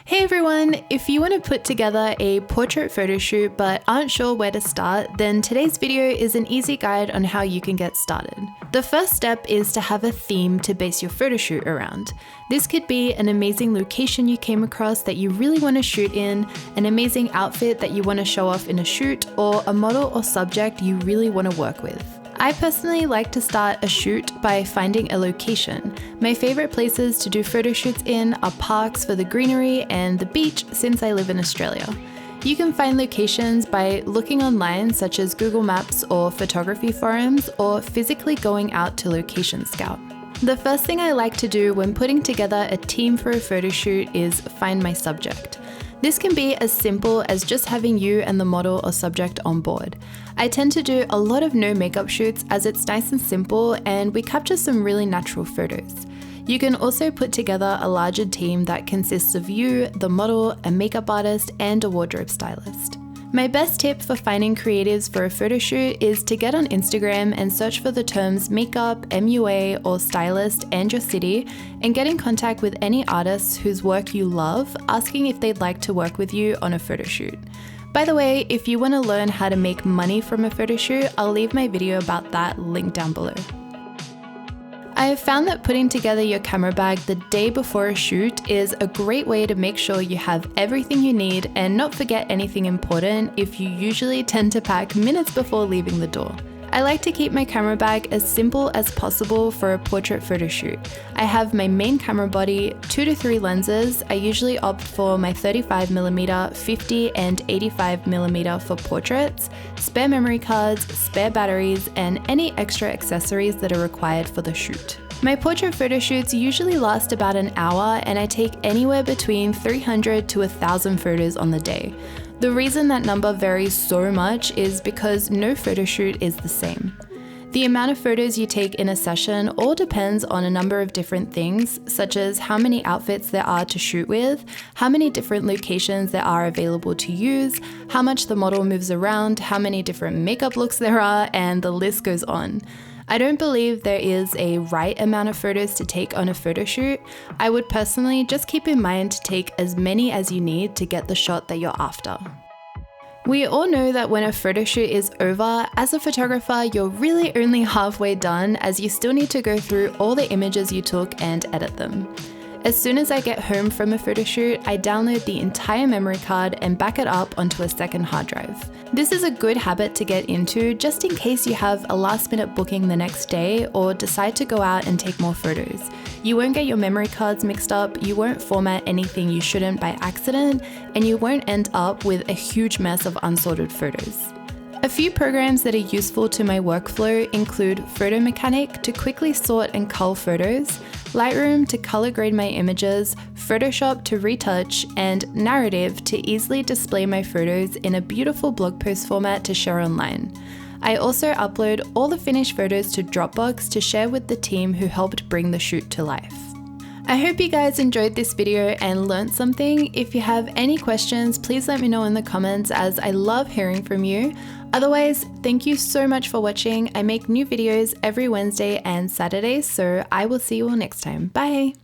Hey everyone! If you want to put together a portrait photo shoot but aren't sure where to start, then today's video is an easy guide on how you can get started. The first step is to have a theme to base your photo shoot around. This could be an amazing location you came across that you really want to shoot in, an amazing outfit that you want to show off in a shoot, or a model or subject you really want to work with. I personally like to start a shoot by finding a location. My favorite places to do photo shoots in are parks for the greenery and the beach since I live in Australia. You can find locations by looking online such as Google Maps or photography forums, or physically going out to Location Scout. The first thing I like to do when putting together a team for a photo shoot is find my subject. This can be as simple as just having you and the model or subject on board. I tend to do a lot of no makeup shoots as it's nice and simple and we capture some really natural photos. You can also put together a larger team that consists of you, the model, a makeup artist, and a wardrobe stylist. My best tip for finding creatives for a photo shoot is to get on Instagram and search for the terms makeup, MUA, or stylist and your city, and get in contact with any artists whose work you love, asking if they'd like to work with you on a photo shoot. By the way, if you want to learn how to make money from a photo shoot, I'll leave my video about that linked down below. I have found that putting together your camera bag the day before a shoot is a great way to make sure you have everything you need and not forget anything important if you usually tend to pack minutes before leaving the door. I like to keep my camera bag as simple as possible for a portrait photo shoot. I have my main camera body, 2 to 3 lenses. I usually opt for my 35mm, 50 and 85mm for portraits, spare memory cards, spare batteries, and any extra accessories that are required for the shoot. My portrait photo shoots usually last about an hour and I take anywhere between 300 to 1,000 photos on the day. The reason that number varies so much is because no photo shoot is the same. The amount of photos you take in a session all depends on a number of different things, such as how many outfits there are to shoot with, how many different locations there are available to use, how much the model moves around, how many different makeup looks there are, and the list goes on. I don't believe there is a right amount of photos to take on a photo shoot. I would personally just keep in mind to take as many as you need to get the shot that you're after. We all know that when a photo shoot is over, as a photographer, you're really only halfway done as you still need to go through all the images you took and edit them. As soon as I get home from a photo shoot, I download the entire memory card and back it up onto a second hard drive. This is a good habit to get into just in case you have a last-minute booking the next day or decide to go out and take more photos. You won't get your memory cards mixed up, you won't format anything you shouldn't by accident, and you won't end up with a huge mess of unsorted photos. A few programs that are useful to my workflow include Photo Mechanic to quickly sort and cull photos, Lightroom to color grade my images, Photoshop to retouch, and Narrative to easily display my photos in a beautiful blog post format to share online. I also upload all the finished photos to Dropbox to share with the team who helped bring the shoot to life. I hope you guys enjoyed this video and learned something. If you have any questions, please let me know in the comments as I love hearing from you. Otherwise, thank you so much for watching. I make new videos every Wednesday and Saturday, so I will see you all next time. Bye!